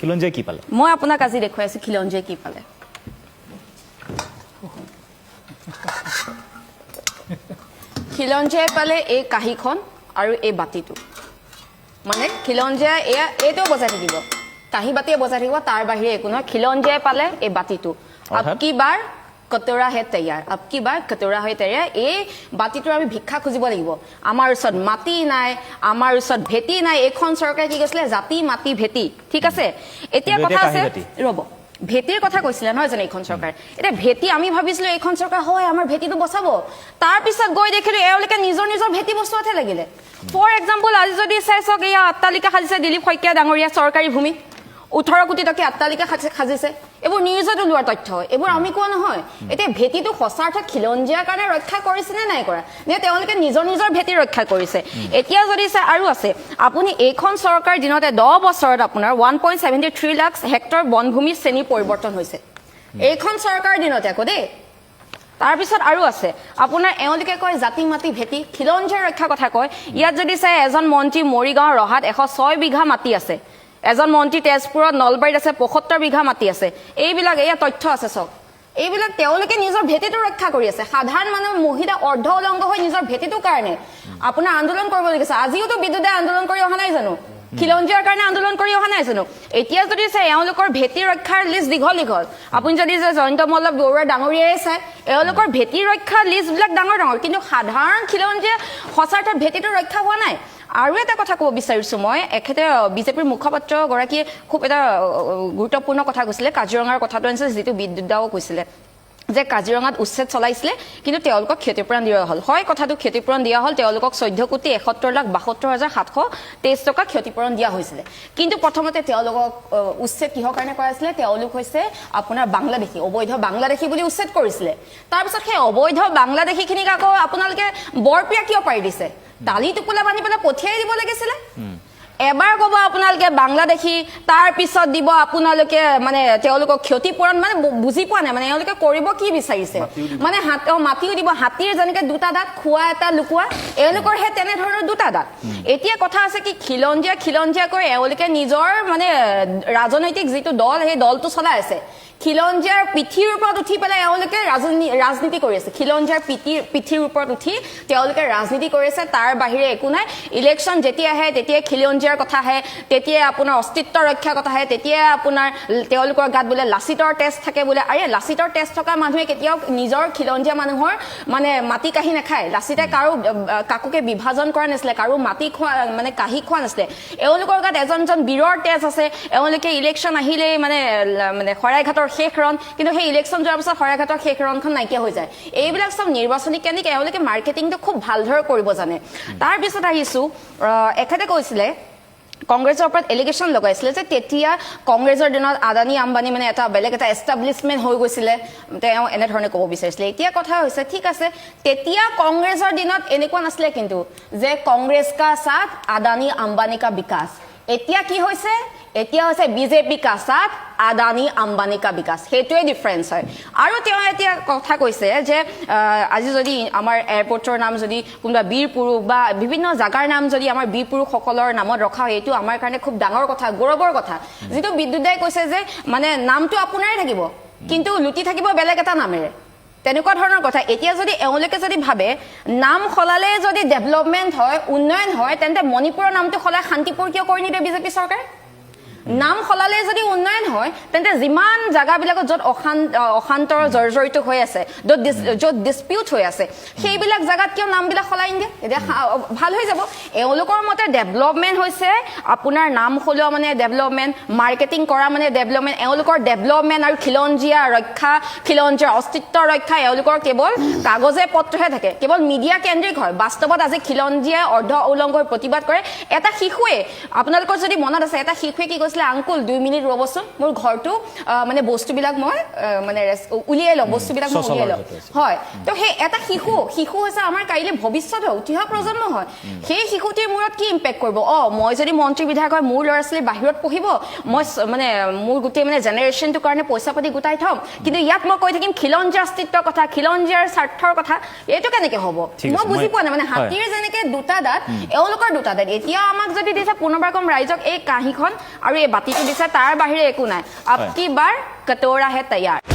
খিলঞ্জীয়াই কি পালে মই আপোনাক আজি দেখুৱাই আছো খিলঞ্জীয়াই কি পালে খিলঞ্জীয়াই পালে এই কাহিখন আৰু এই বাতিটো মানে খিলঞ্জীয়াই এইটো বজাই থাকিব কাহি বাতিয়ে বজাই থাকিব তাৰ বাহিৰে একো নহয় খিলঞ্জীয়াই পালে এই বাতিটো আবকি বাৰ কটৰা হে তৈয়াৰ আবকি বাৰ কটৰা হে তৈয়াৰ এই বাতিটোৰ আমি ভিক্ষা খুজিব লাগিব আমাৰ ওচৰত মাটি নাই আমাৰ ওচৰত ভেটি নাই এইখন চৰকাৰে কি কৈছিলে জাতি মাটি ভেটি ঠিক আছে এতিয়া কথা আছে ৰব ভেটিৰ কথা কৈছিলে নহয় জানো এইখন চৰকাৰ এটা ভেটি আমি ভাবিছিলো এইখন চৰকাৰ হয় আমাৰ ভেটিটো বচাব তাৰ পিছত গৈ দেখিলো এওঁলোকে নিজৰ ভেটি বচোৱাতে লাগিলে ফৰ এক্সাম্পল আজি যদি চাইছক এয়া অট্টালিকা সাজিছে দিলীপ শইকীয়া ডাঙৰীয়া চৰকাৰী ভূমি 18 কোটি টকা অট্টালিকা সাজিছে এইবোৰ নিউজত ওলোৱাৰ তথ্য এইবোৰ আমি কোৱা নহয় এতিয়া ভেটিটো সঁচাৰ্থত খিলঞ্জীয়াৰ কাৰণে ৰক্ষা কৰিছে নে নাই কৰা নে তেওঁলোকে নিজৰ ভেটি ৰক্ষা কৰিছে এতিয়া যদি আৰু আছে আপুনি এইখন চৰকাৰ দিনতে 10 বছৰত আপোনাৰ 1.73 লাখ হেক্টৰ বনভূমি শ্ৰেণী পৰিৱৰ্তন হৈছে এইখন চৰকাৰ দিনতে আকৌ দেই তাৰ পিছত আৰু আছে আপোনাৰ এওঁলোকে কয় জাতি মাটি ভেটি খিলঞ্জীয়াৰ ৰক্ষা কথা কয় ইয়াত যদি চাই এজন মন্ত্ৰী মৰিগাঁও ৰহাত 106 বিঘা মাটি আছে এজন মন্ত্ৰী তেজপুৰত নলবাৰীত আছে 75 বিঘা মাটি আছে এইবিলাক এয়া তথ্য আছে সব এইবিলাক তেওঁলোকে নিজৰ ভেটিটো ৰক্ষা কৰি আছে সাধাৰণ মানুহ মহিলা অৰ্ধ উলংঘ হৈ নিজৰ ভেটিটোৰ কাৰণে আপোনাৰ আন্দোলন কৰিব লাগিছে আজিওতো বিদ্যুতে আন্দোলন কৰি অহা নাই জানো খিলঞ্জীয়াৰ কাৰণে আন্দোলন কৰি অহা নাই জানো এতিয়া যদি চাই এওঁলোকৰ ভেটি ৰক্ষাৰ লিষ্ট দীঘল আপুনি যদি জয়ন্ত মল্লক বৰুৱা ডাঙৰীয়াই চাই এওঁলোকৰ ভেটি ৰক্ষাৰ লিষ্টবিলাক ডাঙৰ কিন্তু সাধাৰণ খিলঞ্জীয়া সঁচাৰ্থত ভেটিটো ৰক্ষা হোৱা নাই আৰু এটা কথা ক'ব বিচাৰিছো মই এখেতে বিজেপিৰ মুখপাত্ৰ গৰাকীয়ে খুব এটা গুৰুত্বপূৰ্ণ কথা কৈছিলে কাজিৰঙাৰ কথাটো আনিছে যিটো বিদ্যুৎদাও কৈছিলে যে কাজিৰঙাত উচ্ছেদ চলাইছিলে কিন্তু তেওঁলোকক ক্ষতিপূৰণ দিয়া হ'ল হয় কথাটো ক্ষতিপূৰণ দিয়া হ'ল তেওঁলোকক 14,71,72,723 টকা ক্ষতিপূৰণ দিয়া হৈছিলে কিন্তু প্ৰথমতে তেওঁলোকক উচ্ছেদ কিহৰ কাৰণে কৰাইছিলে তেওঁলোক হৈছে আপোনাৰ বাংলাদেশী অবৈধ বাংলাদেশী বুলি উচ্ছেদ কৰিছিলে তাৰ পিছত সেই অবৈধ বাংলাদেশীখিনিক আকৌ আপোনালোকে বৰপিয়া কিয় পাৰি দিছে তালি টুকুলা বানি পেলাই পঠিয়াই দিব লাগিছিলে এবাৰ ক'ব আপোনালোকে বাংলাদেশী তাৰ পিছত দিব আপোনালোকে মানে তেওঁলোকক ক্ষতিপূৰণ মানে বুজি পোৱা নাই মানে এওঁলোকে কৰিব কি বিচাৰিছে মানে মাটিও দিব হাতীৰ যেনেকৈ দুটা দাঁত খোৱা এটা লুকুৱা এওঁলোকৰ হে তেনেধৰণৰ দুটা দাঁত এতিয়া কথা আছে কি খিলঞ্জীয়া কৈ এওঁলোকে নিজৰ মানে ৰাজনৈতিক যিটো দল সেই দলটো চলাই আছে খিলঞ্জীয়াৰ পিঠিৰ ওপৰত উঠি পেলাই এওঁলোকে ৰাজনীতি কৰি আছে খিলঞ্জীয়াৰ পিঠিৰ ওপৰত উঠি তেওঁলোকে ৰাজনীতি কৰি আছে তাৰ বাহিৰে একো নাই ইলেকশ্যন যেতিয়া আহে তেতিয়া খিলঞ্জীয়াৰ কথা আহে তেতিয়া আপোনাৰ অস্তিত্ব ৰক্ষাৰ কথা আহে তেতিয়া আপোনাৰ তেওঁলোকৰ গাত বোলে লাচিতৰ টেষ্ট থাকে বোলে আৰে লাচিতৰ টেষ্ট থকা মানুহে কেতিয়াও নিজৰ খিলঞ্জীয়া মানুহৰ মানে মাটি কাহি নাখায় লাচিতে কাকোকে বিভাজন কৰা নাছিলে কাৰো মাটি খোৱা মানে কাহি খোৱা নাছিলে এওঁলোকৰ গাত এজন বীৰৰ তেজ আছে এওঁলোকে ইলেকশ্যন আহিলেই মানে শৰাইঘাটৰ শেষ ৰণ কিন্তু সেই ইলেকশ্যন যোৱাৰ পিছত শৰাইঘাটৰ শেষ ৰণখন নাইকিয়া হৈ যায় এইবিলাক সব নিৰ্বাচনী কেন্দ্ৰিক এওঁলোকে মাৰ্কেটিংটো খুব ভালদৰে কৰিব জানে তাৰ পিছত আহিছো এখেতে কৈছিলে কংগ্ৰেছৰ ওপৰত এলিগেশ্যন লগাইছিলে যে তেতিয়া কংগ্ৰেছৰ দিনত আদানী আম্বানী মানে এটা বেলেগ এটা এষ্টাব্লিছমেণ্ট হৈ গৈছিলে তেওঁ এনেধৰণে ক'ব বিচাৰিছিলে এতিয়া কথা হৈছে ঠিক আছে তেতিয়া কংগ্ৰেছৰ দিনত এনেকুৱা নাছিলে কিন্তু যে কংগ্ৰেছ কা সাথ আদানী আম্বানী কা বিকাশ এতিয়া কি হৈছে এতিয়া হৈছে বিজেপি কা সাথ আদানী আম্বানী কা বিকাশ সেইটোৱে ডিফাৰেন্স হয় আৰু তেওঁ এতিয়া কথা কৈছে যে আজি যদি আমাৰ এয়াৰপৰ্টৰ নাম যদি কোনোবা বীৰ পুৰুষ বা বিভিন্ন জাগাৰ নাম যদি আমাৰ বীৰ পুৰুষসকলৰ নামত ৰখা হয় এইটো আমাৰ কাৰণে খুব ডাঙৰ কথা গৌৰৱৰ কথা যিটো বিদ্যুৎদাই কৈছে যে মানে নামটো আপোনাৰে থাকিব কিন্তু লুটি থাকিব বেলেগ এটা নামেৰে তেনেকুৱা ধৰণৰ কথা এতিয়া যদি এওঁলোকে যদি ভাবে নাম সলালে যদি ডেভেলপমেণ্ট হয় উন্নয়ন হয় তেন্তে মণিপুৰৰ নামটো সলাই শান্তিপুৰ কিয় কৰি নিদিয়ে বিজেপি চৰকাৰে নাম সলালে যদি উন্নয়ন হয় তেন্তে যিমান জায়গাবিলাকত য'ত অশান্তৰ জৰ্জৰিত হৈ আছে য'ত ডিসপিউট হৈ আছে সেইবিলাক জায়গাত কিয় নামবিলাক সলাই নিদিয়ে এতিয়া ভাল হৈ যাব এওঁলোকৰ মতে ডেভেলপমেণ্ট হৈছে আপোনাৰ নাম সলোৱা মানে ডেভেলপমেণ্ট মাৰ্কেটিং কৰা মানে ডেভেলপমেণ্ট এওঁলোকৰ ডেভেলপমেণ্ট আৰু খিলঞ্জীয়া ৰক্ষা খিলঞ্জীয়াৰ অস্তিত্ব ৰক্ষা এওঁলোকৰ কেৱল কাগজে পত্ৰহে থাকে কেৱল মিডিয়া কেন্দ্ৰিক হয় বাস্তৱত আজি খিলঞ্জীয়াই অৰ্ধ উলংঘ হৈ প্ৰতিবাদ কৰে এটা শিশুৱে আপোনালোকৰ যদি মনত আছে এটা শিশুৱে কি কৈছিলে আংকুল 2 মিনিট ৰ'বচোন মোৰ ঘৰটো মানে বস্তুবিলাক মই মানে উলিয়াই লওঁ বস্তুবিলাক মই উলিয়াই লওঁ হয় তো সেই এটা শিশু হৈছে আমাৰ কাইলৈ ভৱিষ্যত হয় উঠি অহা প্ৰজন্ম হয় সেই শিশুটিৰ মূৰত কি ইম্পেক্ট কৰিব মই যদি মন্ত্ৰী বিধায়ক হয় মোৰ ল'ৰা ছোৱালী বাহিৰত পঢ়িব মই মানে মোৰ গোটেই মানে জেনেৰেশ্যনটোৰ কাৰণে পইচা পাতি গোটাই থ'ম কিন্তু ইয়াত মই কৈ থাকিম খিলঞ্জীয়া অস্তিত্বৰ কথা খিলঞ্জীয়াৰ স্বাৰ্থৰ কথা এইটো কেনেকৈ হ'ব মই বুজি পোৱা নাই মানে হাতীৰ যেনেকৈ দুটা দাঁত এওঁলোকৰ দুটা দাঁত এতিয়া আমাক যদি দিছে পুনৰবাৰ কম ৰাইজক এই কাঁহীখন আৰু এই বাতিটো দিছে তাৰ বাহিৰে একো নাই আবকি বাৰ কটোৰা হে তৈয়াৰ